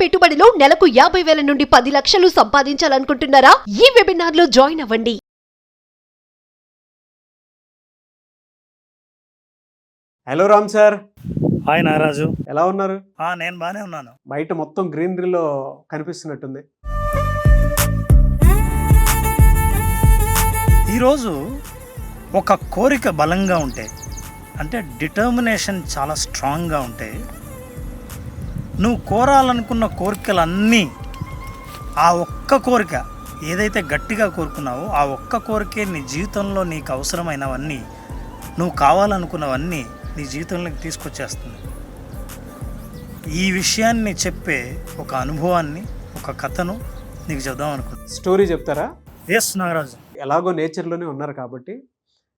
పెట్టుబడిలో నెలకు 50,000 నుండి 10 లక్షలు సంపాదించాలనుకుంటున్నారా? ఈ వెబినార్ లో జాయిన్ అవ్వండి. Hello Ram sir. Hi Nagaraju. ఎలా ఉన్నారు? నేను బాగానే ఉన్నాను. బయట మొత్తం గ్రీనరీలో కనిపిస్తున్నట్టుంది. ఈరోజు ఒక కోరిక బలంగా ఉంటే, అంటే డిటర్మినేషన్ చాలా స్ట్రాంగ్గా ఉంటే, నువ్వు కోరాలనుకున్న కోరికలన్నీ ఆ ఒక్క కోరిక ఏదైతే గట్టిగా కోరుకున్నావో ఆ ఒక్క కోరికే నీ జీవితంలో నీకు అవసరమైనవన్నీ, నువ్వు కావాలనుకున్నవన్నీ నీ జీవితంలోకి తీసుకొచ్చేస్తుంది. ఈ విషయాన్ని చెప్పే ఒక అనుభవాన్ని, ఒక కథను నీకు చెప్దాం అనుకుంటున్నాను. స్టోరీ చెప్తారా? ఎస్ నాగరాజు. ఎలాగో నేచర్లోనే ఉన్నారు కాబట్టి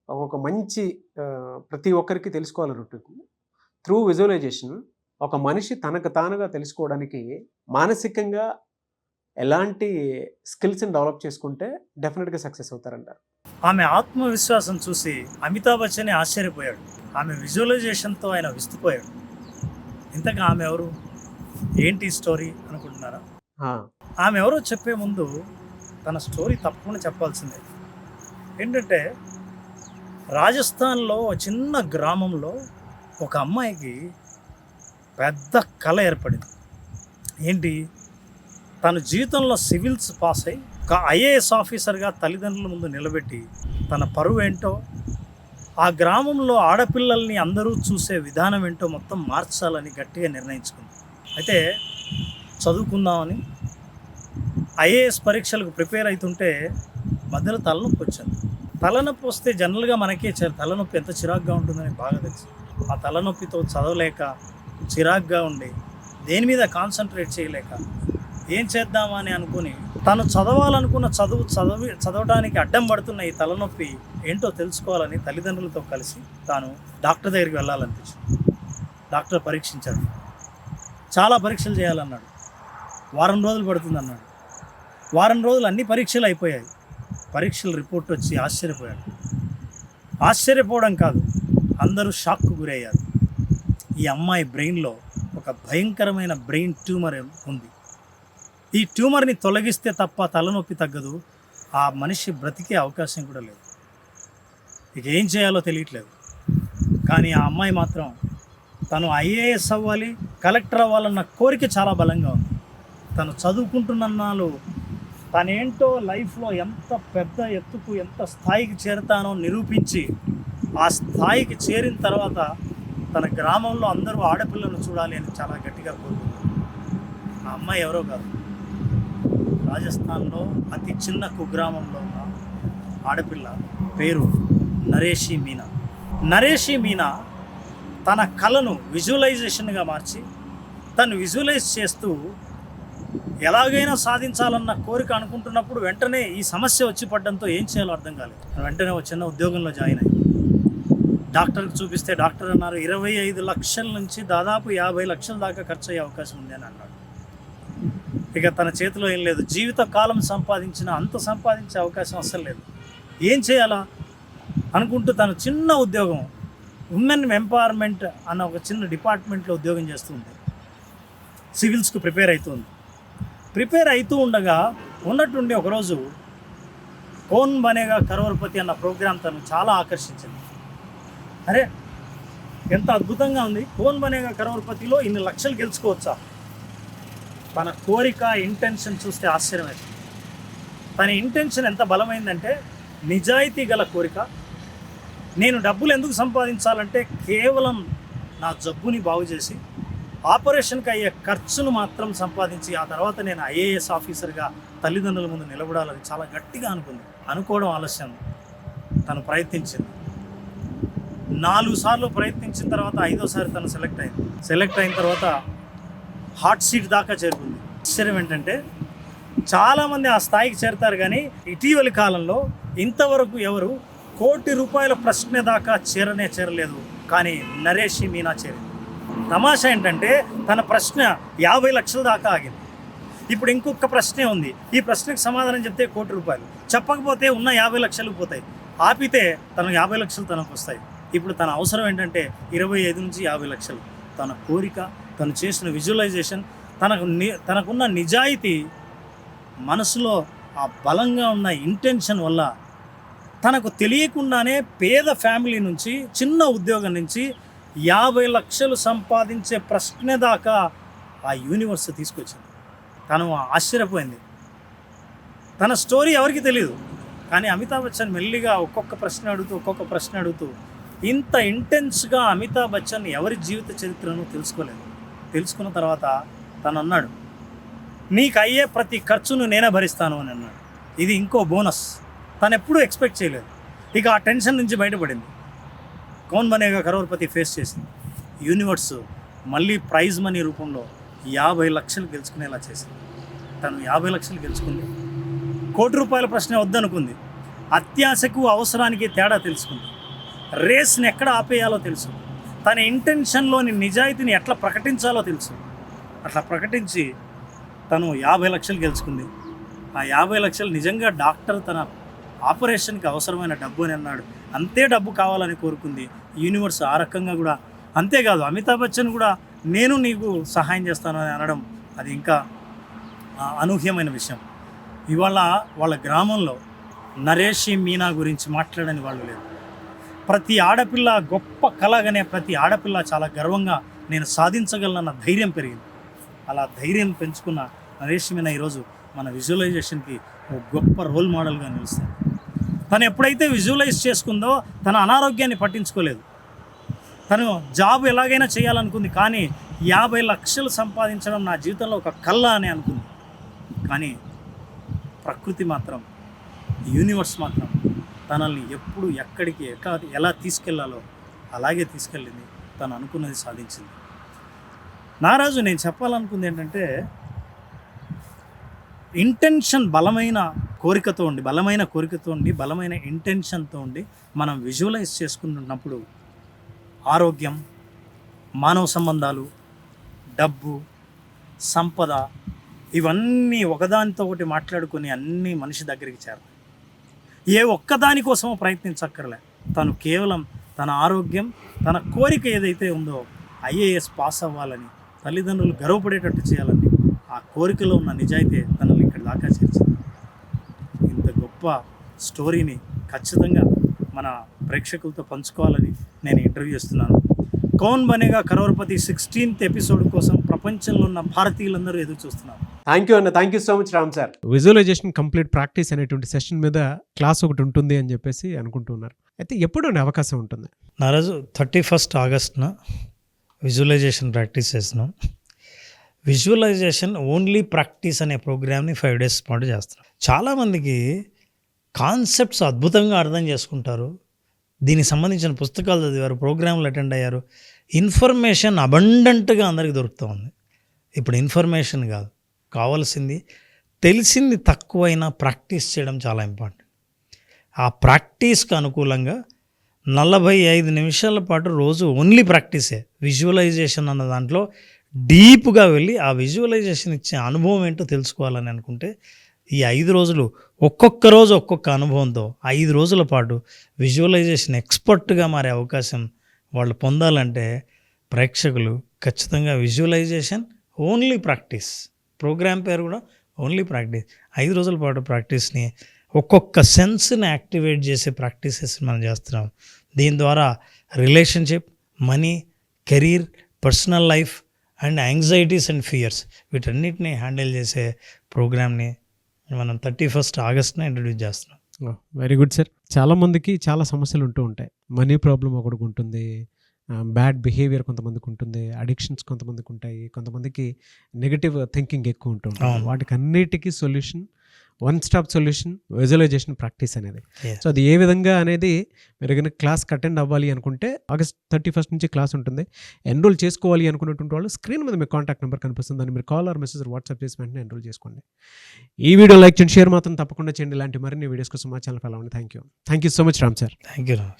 ఒక మంచి ప్రతి ఒక్కరికి తెలుసుకోవాలనుంటుంది. త్రూ విజువలైజేషన్ ఒక మనిషి తనకు తానుగా తెలుసుకోవడానికి మానసికంగా ఎలాంటి స్కిల్స్ని డెవలప్ చేసుకుంటే డెఫినెట్గా సక్సెస్ అవుతారంటారు. ఆమె ఆత్మవిశ్వాసం చూసి అమితాబ్ బచ్చన్ ఆశ్చర్యపోయాడు. ఆమె విజువలైజేషన్తో ఆయన విస్తుపోయాడు. ఇంతగా ఆమె ఎవరు, ఏంటి స్టోరీ అనుకుంటున్నారా? ఆమె ఎవరో చెప్పే ముందు తన స్టోరీ తప్పకుండా చెప్పాల్సిందే. ఏంటంటే, రాజస్థాన్లో చిన్న గ్రామంలో ఒక అమ్మాయికి పెద్ద కళ ఏర్పడింది. ఏంటి, తన జీవితంలో సివిల్స్ పాస్ అయ్యి ఒక ఐఏఎస్ ఆఫీసర్గా తల్లిదండ్రుల ముందు నిలబెట్టి తన పరువు ఏంటో, ఆ గ్రామంలో ఆడపిల్లల్ని అందరూ చూసే విధానం ఏంటో మొత్తం మార్చాలని గట్టిగా నిర్ణయించుకుంది. అయితే చదువుకుందామని ఐఏఎస్ పరీక్షలకు ప్రిపేర్ అవుతుంటే మధ్యలో తలనొప్పి వచ్చింది. తలనొప్పి వస్తే జనరల్గా మనకే తలనొప్పి ఎంత చిరాగ్గా ఉంటుందని బాగా తెలుసు. ఆ తలనొప్పితో చదవలేక, చిరాగ్గా ఉండి, దేని మీద కాన్సన్ట్రేట్ చేయలేక ఏం చేద్దామా అని అనుకుని తను చదవాలనుకున్న చదవడానికి అడ్డం పడుతున్న ఈ తలనొప్పి ఏంటో తెలుసుకోవాలని తల్లిదండ్రులతో కలిసి తాను డాక్టర్ దగ్గరికి వెళ్ళాలనిపించింది. డాక్టర్ పరీక్షించాడు. చాలా పరీక్షలు చేయాలన్నాడు. వారం రోజులు పడుతుంది అన్నాడు. వారం రోజులు అన్ని పరీక్షలు అయిపోయాయి. పరీక్షల రిపోర్ట్ వచ్చి ఆశ్చర్యపోయాడు. ఆశ్చర్యపోవడం కాదు, అందరూ షాక్కు గురయ్యారు. ఈ అమ్మాయి బ్రెయిన్లో ఒక భయంకరమైన బ్రెయిన్ ట్యూమర్ ఉంది. ఈ ట్యూమర్ని తొలగిస్తే తప్ప తలనొప్పి తగ్గదు. ఆ మనిషి బ్రతికే అవకాశం కూడా లేదు. ఇక ఏం చేయాలో తెలియట్లేదు. కానీ ఆ అమ్మాయి మాత్రం తను ఐఏఎస్ అవ్వాలి, కలెక్టర్ అవ్వాలన్న కోరిక చాలా బలంగా ఉంది. తను చదువుకుంటున్నాళ్ళు తనేంటో లైఫ్లో ఎంత పెద్ద ఎత్తుకు, ఎంత స్థాయికి చేరుతానో నిరూపించి, ఆ స్థాయికి చేరిన తర్వాత తన గ్రామంలో అందరూ ఆడపిల్లను చూడాలి అని చాలా గట్టిగా కోరుకుంది. ఆ అమ్మాయి ఎవరో కాదు, రాజస్థాన్లో అతి చిన్న కుగ్రామంలో ఉన్న ఆడపిల్ల. పేరు నరేషి మీనా. నరేషి మీనా తన కళను విజువలైజేషన్గా మార్చి, తను విజువలైజ్ చేస్తూ ఎలాగైనా సాధించాలన్న కోరిక అనుకుంటున్నప్పుడు వెంటనే ఈ సమస్య వచ్చి పడడంతో ఏం చేయాలో అర్థం కాలేదు. వెంటనే ఒక చిన్న ఉద్యోగంలో జాయిన్ అయ్యి డాక్టర్కి చూపిస్తే డాక్టర్ అన్నారు 25 లక్షల నుంచి దాదాపు 50 లక్షల దాకా ఖర్చు అయ్యే అవకాశం ఉంది అని అన్నాడు. ఇక తన చేతిలో ఏం లేదు. జీవితకాలం అంత సంపాదించే అవకాశం అస్సలు లేదు. ఏం చేయాలా అనుకుంటూ తను చిన్న ఉద్యోగం, ఉమెన్ ఎంపవర్మెంట్ అన్న ఒక చిన్న డిపార్ట్మెంట్లో ఉద్యోగం చేస్తుంది. సివిల్స్కు ప్రిపేర్ అవుతూ ఉండగా ఉన్నట్టుండి ఒకరోజు కౌన్ బనేగా కరోర్పతి అన్న ప్రోగ్రాం తను చాలా ఆకర్షించింది. అరే, ఎంత అద్భుతంగా ఉంది, కౌన్ బనేగా కరోర్పతిలో ఇన్ని లక్షలు గెలుచుకోవచ్చా? తన కోరిక, ఇంటెన్షన్ చూస్తే ఆశ్చర్యమైంది. తన ఇంటెన్షన్ ఎంత బలమైందంటే, నిజాయితీ గల కోరిక. నేను డబ్బులు ఎందుకు సంపాదించాలంటే కేవలం నా జబ్బుని బాగు చేసి ఆపరేషన్కి అయ్యే ఖర్చును మాత్రం సంపాదించి ఆ తర్వాత నేను ఐఏఎస్ ఆఫీసర్గా తల్లిదండ్రుల ముందు నిలబడాలని చాలా గట్టిగా అనుకుంది. అనుకోవడం ఆలస్యం. తను ప్రయత్నించింది. 4 సార్లు ప్రయత్నించిన తర్వాత 5వ సారి తను సెలెక్ట్ అయిన తర్వాత హాట్ సీట్ దాకా చేరుకుంది. ఆశ్చర్యం ఏంటంటే, చాలామంది ఆ స్థాయికి చేరుతారు, కానీ ఇటీవలి కాలంలో ఇంతవరకు ఎవరు ₹1,00,00,000 ప్రశ్న దాకా చేరలేదు. కానీ నరేషి మీనా చేరింది. తమాషా ఏంటంటే, తన ప్రశ్న 50 లక్షల దాకా ఆగింది. ఇప్పుడు ఇంకొక ప్రశ్నే ఉంది. ఈ ప్రశ్నకు సమాధానం చెప్తే ₹1,00,00,000, చెప్పకపోతే ఉన్న 50 లక్షలు పోతాయి. ఆపితే తన 50 లక్షలు తనకు వస్తాయి. ఇప్పుడు తన అవసరం ఏంటంటే 25 నుంచి 50 లక్షలు. తన కోరిక, తను చేసిన విజువలైజేషన్, తనకున్న నిజాయితీ, మనసులో ఆ బలంగా ఉన్న ఇంటెన్షన్ వల్ల తనకు తెలియకుండానే పేద ఫ్యామిలీ నుంచి, చిన్న ఉద్యోగం నుంచి 50 లక్షలు సంపాదించే ప్రశ్న దాకా ఆ యూనివర్స్ తీసుకొచ్చింది. తను ఆశ్చర్యపోయింది. తన స్టోరీ ఎవరికి తెలియదు, కానీ అమితాబ్ బచ్చన్ మెల్లిగా ఒక్కొక్క ప్రశ్న అడుగుతూ ఇంత ఇంటెన్స్గా అమితాబ్ బచ్చన్ ఎవరి జీవిత చరిత్రను తెలుసుకోలేదు. తెలుసుకున్న తర్వాత తను అన్నాడు, నీకు అయ్యే ప్రతి ఖర్చును నేనే భరిస్తాను అని అన్నాడు. ఇది ఇంకో బోనస్. తను ఎప్పుడూ ఎక్స్పెక్ట్ చేయలేదు. ఇక ఆ టెన్షన్ నుంచి బయటపడింది. కౌన్ బనేగా కరోడ్పతి ఫేస్ చేసింది. యూనివర్స్ మళ్ళీ ప్రైజ్ మనీ రూపంలో 50 లక్షలు గెలుచుకునేలా చేసింది. తను 50 లక్షలు గెలుచుకుంది. ₹1,00,00,000 ప్రశ్న వద్దనుకుంది. అత్యాశకు అవసరానికి తేడా తెలుసుకుంది. రేస్ని ఎక్కడ ఆపేయాలో తెలుసు. తన ఇంటెన్షన్లోని నిజాయితీని ఎట్లా ప్రకటించాలో తెలుసు. అట్లా ప్రకటించి తను 50 లక్షలు గెలుచుకుంది. ఆ 50 లక్షలు నిజంగా డాక్టర్ తన ఆపరేషన్కి అవసరమైన డబ్బు అని అన్నాడు. అంతే డబ్బు కావాలని కోరుకుంది. యూనివర్స్ ఆ రకంగా కూడా. అంతేకాదు, అమితాబ్ బచ్చన్ కూడా నేను నీకు సహాయం చేస్తాను అని అనడం అది ఇంకా అనూహ్యమైన విషయం. ఇవాళ వాళ్ళ గ్రామంలో నరేషి మీనా గురించి మాట్లాడని వాళ్ళు లేరు. ప్రతి ఆడపిల్ల గొప్ప కలగనే ప్రతి ఆడపిల్ల చాలా గర్వంగా నేను సాధించగలనన్న ధైర్యం పెరిగింది. అలా ధైర్యం పెంచుకున్న నరేషి మీనా ఈరోజు మన విజువలైజేషన్కి ఒక గొప్ప రోల్ మోడల్గా నిలుస్తుంది. తను ఎప్పుడైతే విజువలైజ్ చేసుకుందో తన అనారోగ్యాన్ని పట్టించుకోలేదు. తను జాబ్ ఎలాగైనా చేయాలనుకుంది, కానీ 50 లక్షలు సంపాదించడం నా జీవితంలో ఒక కళ అని అనుకుంది. కానీ ప్రకృతి మాత్రం, యూనివర్స్ మాత్రం తనల్ని ఎప్పుడు ఎక్కడికి ఎలా తీసుకెళ్లాలో అలాగే తీసుకెళ్ళింది. తను అనుకున్నది సాధించింది. నారాజు, నేను చెప్పాలనుకుంది ఏంటంటే, ఇంటెన్షన్ బలమైన కోరికతో ఉండి, బలమైన ఇంటెన్షన్తో ఉండి మనం విజువలైజ్ చేసుకున్నప్పుడు ఆరోగ్యం, మానవ సంబంధాలు, డబ్బు, సంపద ఇవన్నీ ఒకదానితో ఒకటి మాట్లాడుకొని అన్నీ మనిషి దగ్గరికి చేరతాయి. ఏ ఒక్కదాని కోసమో ప్రయత్నించక్కర్లే. తను కేవలం తన ఆరోగ్యం, తన కోరిక ఏదైతే ఉందో IAS పాస్ అవ్వాలని, తల్లిదండ్రులు గర్వపడేటట్టు చేయాలని, ఆ కోరికలో ఉన్న నిజాయితీ తనని ఇక్కడ దాకా చేర్చింది. ఇంత గొప్ప స్టోరీని ఖచ్చితంగా మన ప్రేక్షకులతో పంచుకోవాలని నేను ఇంటర్వ్యూ చేస్తున్నాను. కౌన్ బనేగా కరోడ్పతి 16th ఎపిసోడ్ కోసం ప్రపంచంలో ఉన్న భారతీయులందరూ ఎదురు చూస్తున్నారు. థ్యాంక్ యూ అన్న. Thank you so much Ram sir. Visualisation complete practice అనేటువంటి సెషన్ మీద క్లాస్ ఒకటి ఉంటుంది అని చెప్పేసి అనుకుంటున్నారు. అయితే ఎప్పుడు అవకాశం ఉంటుంది? నారాజు 31st ఆగస్ట్న విజువలైజేషన్ ప్రాక్టీస్ చేస్తున్నాం. విజువలైజేషన్ ఓన్లీ ప్రాక్టీస్ అనే ప్రోగ్రామ్ని 5 days పాటు చేస్తున్నాం. చాలామందికి కాన్సెప్ట్స్ అద్భుతంగా అర్థం చేసుకుంటారు, దీనికి సంబంధించిన పుస్తకాలు చదివారు, ప్రోగ్రాంలు అటెండ్ అయ్యారు, ఇన్ఫర్మేషన్ అబండెంట్గా అందరికీ దొరుకుతూ ఉంది. ఇప్పుడు ఇన్ఫర్మేషన్ కాదు కావాల్సింది, తెలిసింది తక్కువైనా ప్రాక్టీస్ చేయడం చాలా ఇంపార్టెంట్. ఆ ప్రాక్టీస్కి అనుకూలంగా 45 నిమిషాల పాటు రోజు ఓన్లీ ప్రాక్టీసే. విజువలైజేషన్ అన్న దాంట్లో డీప్గా వెళ్ళి ఆ విజువలైజేషన్ ఇచ్చే అనుభవం ఏంటో తెలుసుకోవాలని అనుకుంటే ఈ 5 రోజులు ఒక్కొక్క రోజు ఒక్కొక్క అనుభవంతో 5 రోజుల పాటు విజువలైజేషన్ ఎక్స్పర్ట్గా మారే అవకాశం వాళ్ళు పొందాలంటే ప్రేక్షకులు ఖచ్చితంగా విజువలైజేషన్ ఓన్లీ ప్రాక్టీస్, ప్రోగ్రామ్ పేరు కూడా ఓన్లీ ప్రాక్టీస్, 5 రోజుల పాటు ప్రాక్టీస్ని ఒక్కొక్క సెన్స్ని యాక్టివేట్ చేసే ప్రాక్టీసెస్ మనం చేస్తున్నాం. దీని ద్వారా relationship, money, career, personal life and anxieties and fears వీటన్నిటిని హ్యాండిల్ చేసే ప్రోగ్రామ్ని మనం 31st ఆగస్ట్న ఇంట్రడ్యూస్ చేస్తున్నాం. Very good sir. చాలామందికి చాలా సమస్యలు ఉంటూ ఉంటాయి. మనీ ప్రాబ్లం ఒకటికి ఉంటుంది, బ్యాడ్ బిహేవియర్ కొంతమందికి ఉంటుంది, అడిక్షన్స్ కొంతమందికి ఉంటాయి, కొంతమందికి నెగటివ్ థింకింగ్ ఎక్కువ ఉంటుంది. వాటికి అన్నిటికీ solution, one stop solution visualisation practice అనేది. సో అది ఏ విధంగా అనేది మీరు కనుక క్లాస్కి అటెండ్ అవ్వాలి అనుకుంటే August 31st నుంచి క్లాస్ ఉంటుంది. ఎన్రోల్ చేసుకోవాలి అనుకున్నటువంటి వాళ్ళు స్క్రీన్ మీద మీ కాంటాక్ట్ నెంబర్ కనిపిస్తుంది, దాన్ని మీరు కాల్ ఆర్ మెసేజ్ వాట్సాప్ చేసి వెంటనే ఎన్రోల్ చేసుకోండి. ఈ వీడియో లైక్ చేయండి, షేర్ మాత్రం తప్పకుండా చేయండి. ఇలాంటి మరిన్ని వీడియోస్ కోసం మా ఛానల్ ఫాలో అవ్వండి. Thank you so much Ram sir. Thank you Ram.